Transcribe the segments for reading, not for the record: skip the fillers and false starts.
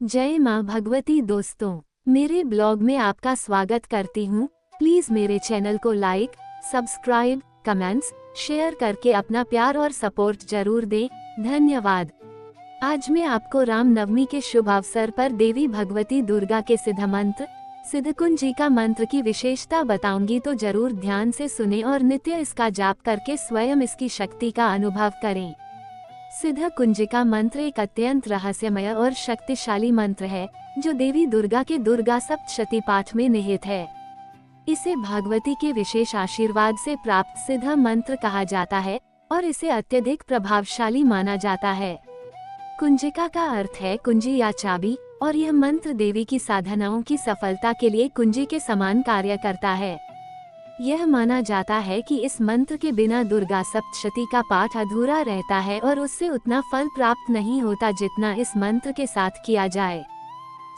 जय माँ भगवती दोस्तों, मेरे ब्लॉग में आपका स्वागत करती हूँ। प्लीज मेरे चैनल को लाइक, सब्सक्राइब, कमेंट्स, शेयर करके अपना प्यार और सपोर्ट जरूर दें। धन्यवाद। आज मैं आपको राम नवमी के शुभ अवसर पर देवी भगवती दुर्गा के सिद्ध मंत्र सिद्धकुंजिका मंत्र की विशेषता बताऊंगी, तो जरूर ध्यान से सुने और नित्य इसका जाप करके स्वयं इसकी शक्ति का अनुभव करें। सिद्धकुंजिका मंत्र एक अत्यंत रहस्यमय और शक्तिशाली मंत्र है, जो देवी दुर्गा के दुर्गा सप्तशती पाठ में निहित है। इसे भगवती के विशेष आशीर्वाद से प्राप्त सिद्ध मंत्र कहा जाता है और इसे अत्यधिक प्रभावशाली माना जाता है। कुंजिका का अर्थ है कुंजी या चाबी, और यह मंत्र देवी की साधनाओं की सफलता के लिए कुंजी के समान कार्य करता है। यह माना जाता है कि इस मंत्र के बिना दुर्गा सप्तशती का पाठ अधूरा रहता है और उससे उतना फल प्राप्त नहीं होता जितना इस मंत्र के साथ किया जाए।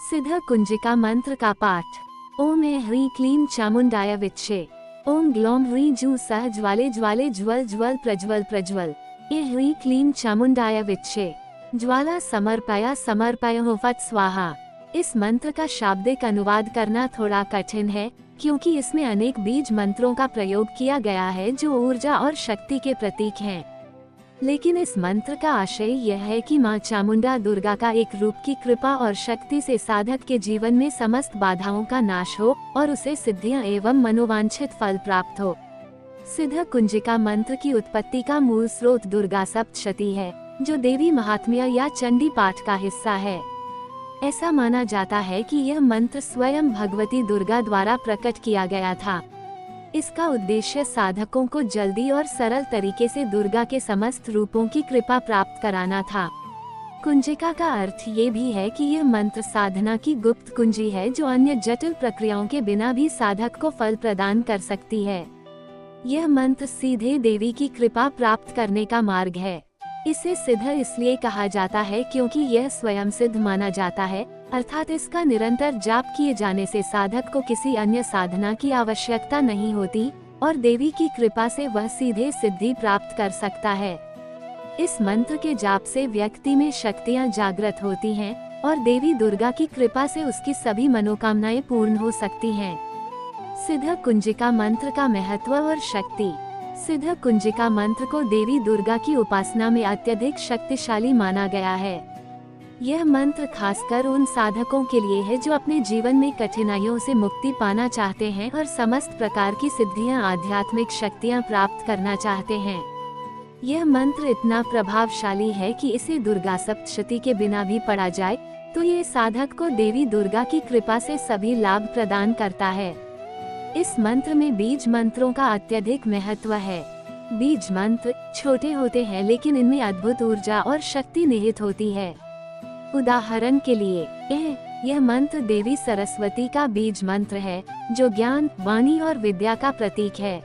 सिद्धकुंजिका मंत्र का पाठ। ओम ह्रीं क्लीं चामुंडाय विच्चे। ओम ग्लौम ह्रीं जू सह ज्वाले ज्वाले ज्वल ज्वल प्रज्वल प्रज्वल। ह्रीं क्लीं चामुंडाय विच्चे। ज्वाला समर्पया समर्पयो फट स्वाहा। इस मंत्र का शाब्दिक अनुवाद करना थोड़ा कठिन है, क्योंकि इसमें अनेक बीज मंत्रों का प्रयोग किया गया है जो ऊर्जा और शक्ति के प्रतीक हैं। लेकिन इस मंत्र का आशय यह है कि मां चामुंडा दुर्गा का एक रूप की कृपा और शक्ति से साधक के जीवन में समस्त बाधाओं का नाश हो और उसे सिद्धियां एवं मनोवांछित फल प्राप्त हो। सिद्धकुंजिका मंत्र की उत्पत्ति का मूल स्रोत दुर्गा सप्तशती है, जो देवी महात्म्य या चंडी पाठ का हिस्सा है। ऐसा माना जाता है कि यह मंत्र स्वयं भगवती दुर्गा द्वारा प्रकट किया गया था। इसका उद्देश्य साधकों को जल्दी और सरल तरीके से दुर्गा के समस्त रूपों की कृपा प्राप्त कराना था। कुंजिका का अर्थ ये भी है कि यह मंत्र साधना की गुप्त कुंजी है, जो अन्य जटिल प्रक्रियाओं के बिना भी साधक को फल प्रदान कर सकती है। यह मंत्र सीधे देवी की कृपा प्राप्त करने का मार्ग है। इसे सिद्ध इसलिए कहा जाता है क्योंकि यह स्वयं सिद्ध माना जाता है, अर्थात इसका निरंतर जाप किए जाने से साधक को किसी अन्य साधना की आवश्यकता नहीं होती और देवी की कृपा से वह सीधे सिद्धि प्राप्त कर सकता है। इस मंत्र के जाप से व्यक्ति में शक्तियां जागृत होती हैं और देवी दुर्गा की कृपा से उसकी सभी मनोकामनाएं पूर्ण हो सकती हैं। सिद्धकुंजिका मंत्र का महत्व और शक्ति। सिद्धकुंजिका मंत्र को देवी दुर्गा की उपासना में अत्यधिक शक्तिशाली माना गया है। यह मंत्र खासकर उन साधकों के लिए है जो अपने जीवन में कठिनाइयों से मुक्ति पाना चाहते हैं और समस्त प्रकार की सिद्धियां आध्यात्मिक शक्तियां प्राप्त करना चाहते हैं। यह मंत्र इतना प्रभावशाली है कि इसे दुर्गा सप्तशती के बिना भी पढ़ा जाए तो ये साधक को देवी दुर्गा की कृपा से सभी लाभ प्रदान करता है। इस मंत्र में बीज मंत्रों का अत्यधिक महत्व है। बीज मंत्र छोटे होते हैं, लेकिन इनमें अद्भुत ऊर्जा और शक्ति निहित होती है। उदाहरण के लिए यह मंत्र देवी सरस्वती का बीज मंत्र है, जो ज्ञान, वाणी और विद्या का प्रतीक है।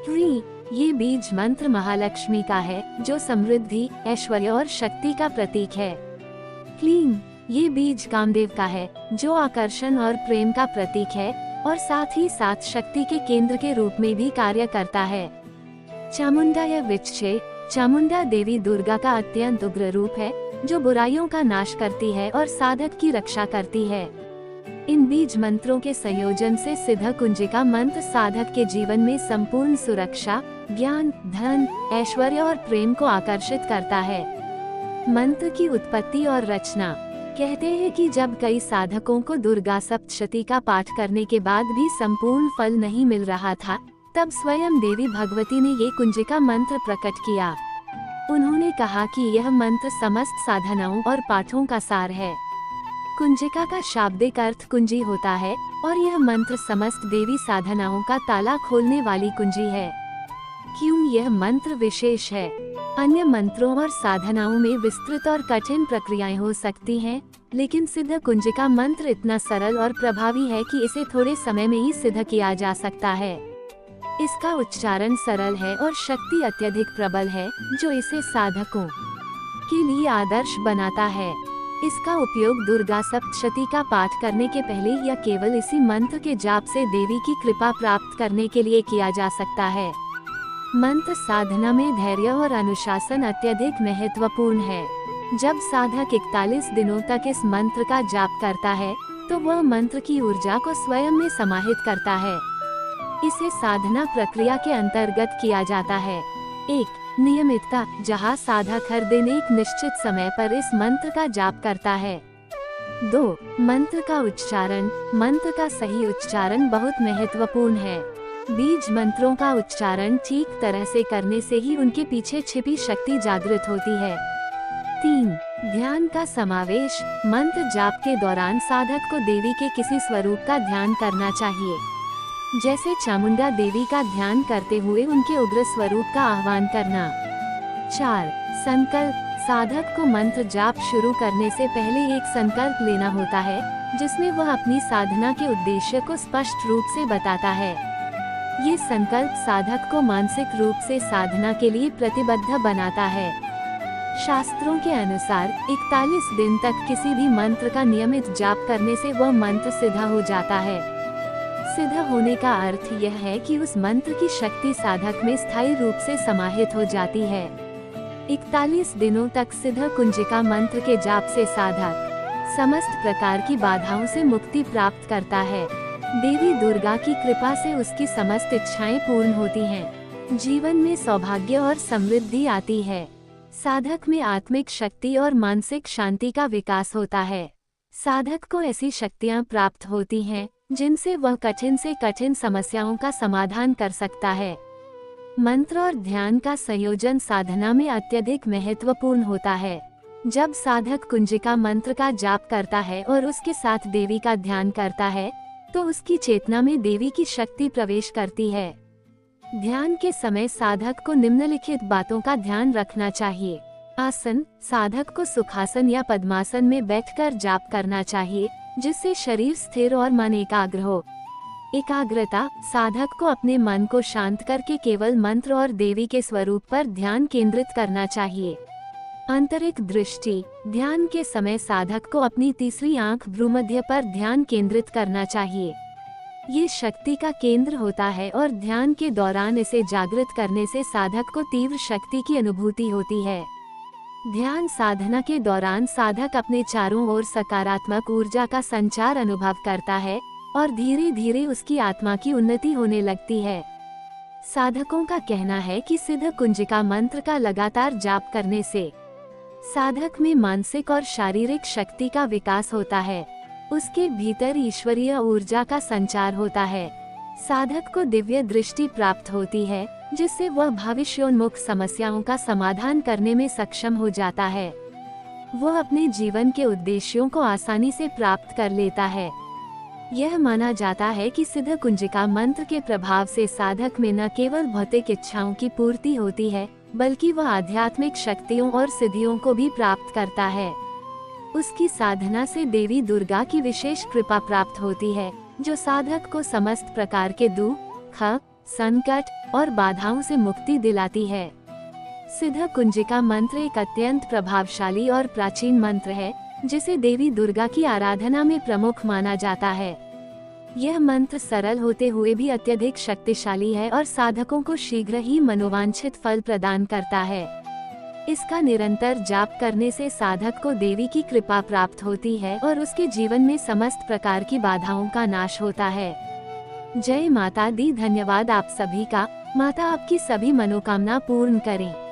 ह्रीं ये बीज मंत्र महालक्ष्मी का है, जो समृद्धि, ऐश्वर्य और शक्ति का प्रतीक है। क्लीं ये बीज कामदेव का है, जो आकर्षण और प्रेम का प्रतीक है और साथ ही साथ शक्ति के केंद्र के रूप में भी कार्य करता है। चामुंडा या विच्चे चामुंडा देवी दुर्गा का अत्यंत उग्र रूप है, जो बुराइयों का नाश करती है और साधक की रक्षा करती है। इन बीज मंत्रों के संयोजन से सिद्धकुंजिका मंत्र साधक के जीवन में संपूर्ण सुरक्षा, ज्ञान, धन, ऐश्वर्य और प्रेम को आकर्षित करता है। मंत्र की उत्पत्ति और रचना। कहते हैं कि जब कई साधकों को दुर्गा सप्तशती का पाठ करने के बाद भी संपूर्ण फल नहीं मिल रहा था, तब स्वयं देवी भगवती ने ये कुंजिका मंत्र प्रकट किया। उन्होंने कहा कि यह मंत्र समस्त साधनाओं और पाठों का सार है। कुंजिका का शाब्दिक अर्थ कुंजी होता है और यह मंत्र समस्त देवी साधनाओं का ताला खोलने वाली कुंजी है। क्यों यह मंत्र विशेष है? अन्य मंत्रों और साधनाओं में विस्तृत और कठिन प्रक्रियाएं हो सकती हैं, लेकिन सिद्धकुंजिका मंत्र इतना सरल और प्रभावी है कि इसे थोड़े समय में ही सिद्ध किया जा सकता है। इसका उच्चारण सरल है और शक्ति अत्यधिक प्रबल है, जो इसे साधकों के लिए आदर्श बनाता है। इसका उपयोग दुर्गा सप्तशती का पाठ करने के पहले या केवल इसी मंत्र के जाप से देवी की कृपा प्राप्त करने के लिए किया जा सकता है। मंत्र साधना में धैर्य और अनुशासन अत्यधिक महत्वपूर्ण है। जब साधक 41 दिनों तक इस मंत्र का जाप करता है तो वह मंत्र की ऊर्जा को स्वयं में समाहित करता है। इसे साधना प्रक्रिया के अंतर्गत किया जाता है। 1. नियमितता, जहाँ साधक हर दिन एक निश्चित समय पर इस मंत्र का जाप करता है। 2. मंत्र का उच्चारण, मंत्र का सही उच्चारण बहुत महत्वपूर्ण है। बीज मंत्रों का उच्चारण ठीक तरह से करने से ही उनके पीछे छिपी शक्ति जागृत होती है। 3. ध्यान का समावेश, मंत्र जाप के दौरान साधक को देवी के किसी स्वरूप का ध्यान करना चाहिए, जैसे चामुंडा देवी का ध्यान करते हुए उनके उग्र स्वरूप का आह्वान करना। 4. संकल्प, साधक को मंत्र जाप शुरू करने से पहले एक संकल्प लेना होता है, जिसमें वह अपनी साधना के उद्देश्य को स्पष्ट रूप से बताता है। ये संकल्प साधक को मानसिक रूप से साधना के लिए प्रतिबद्ध बनाता है। शास्त्रों के अनुसार 41 दिन तक किसी भी मंत्र का नियमित जाप करने से वह मंत्र सिद्ध हो जाता है। सिद्ध होने का अर्थ यह है कि उस मंत्र की शक्ति साधक में स्थायी रूप से समाहित हो जाती है। 41 दिनों तक सिद्ध कुंजिका मंत्र के जाप से साधक समस्त प्रकार की बाधाओं से मुक्ति प्राप्त करता है। देवी दुर्गा की कृपा से उसकी समस्त इच्छाएं पूर्ण होती हैं। जीवन में सौभाग्य और समृद्धि आती है। साधक में आत्मिक शक्ति और मानसिक शांति का विकास होता है। साधक को ऐसी शक्तियां प्राप्त होती हैं जिनसे वह कठिन से कठिन समस्याओं का समाधान कर सकता है। मंत्र और ध्यान का संयोजन साधना में अत्यधिक महत्वपूर्ण होता है। जब साधक कुंजिका मंत्र का जाप करता है और उसके साथ देवी का ध्यान करता है, तो उसकी चेतना में देवी की शक्ति प्रवेश करती है। ध्यान के समय साधक को निम्नलिखित बातों का ध्यान रखना चाहिए। आसन, साधक को सुखासन या पद्मासन में बैठकर जाप करना चाहिए, जिससे शरीर स्थिर और मन एकाग्र हो। एकाग्रता, साधक को अपने मन को शांत करके केवल मंत्र और देवी के स्वरूप पर ध्यान केंद्रित करना चाहिए। आंतरिक दृष्टि, ध्यान के समय साधक को अपनी तीसरी आंख भ्रूमध्य पर ध्यान केंद्रित करना चाहिए। ये शक्ति का केंद्र होता है और ध्यान के दौरान इसे जागृत करने से साधक को तीव्र शक्ति की अनुभूति होती है। ध्यान साधना के दौरान साधक अपने चारों ओर सकारात्मक ऊर्जा का संचार अनुभव करता है और धीरे धीरे उसकी आत्मा की उन्नति होने लगती है। साधकों का कहना है कि सिद्ध कुंजिका मंत्र का लगातार जाप करने से साधक में मानसिक और शारीरिक शक्ति का विकास होता है। उसके भीतर ईश्वरीय ऊर्जा का संचार होता है। साधक को दिव्य दृष्टि प्राप्त होती है, जिससे वह भविष्योन्मुख समस्याओं का समाधान करने में सक्षम हो जाता है। वह अपने जीवन के उद्देश्यों को आसानी से प्राप्त कर लेता है। यह माना जाता है कि सिद्ध कुंजिका मंत्र के प्रभाव से साधक में न केवल भौतिक इच्छाओं की पूर्ति होती है, बल्कि वह आध्यात्मिक शक्तियों और सिद्धियों को भी प्राप्त करता है। उसकी साधना से देवी दुर्गा की विशेष कृपा प्राप्त होती है, जो साधक को समस्त प्रकार के दुख, संकट और बाधाओं से मुक्ति दिलाती है। सिद्ध कुंजिका मंत्र एक अत्यंत प्रभावशाली और प्राचीन मंत्र है, जिसे देवी दुर्गा की आराधना में प्रमुख माना जाता है। यह मंत्र सरल होते हुए भी अत्यधिक शक्तिशाली है और साधकों को शीघ्र ही मनोवांछित फल प्रदान करता है। इसका निरंतर जाप करने से साधक को देवी की कृपा प्राप्त होती है और उसके जीवन में समस्त प्रकार की बाधाओं का नाश होता है। जय माता दी। धन्यवाद आप सभी का। माता आपकी सभी मनोकामना पूर्ण करें।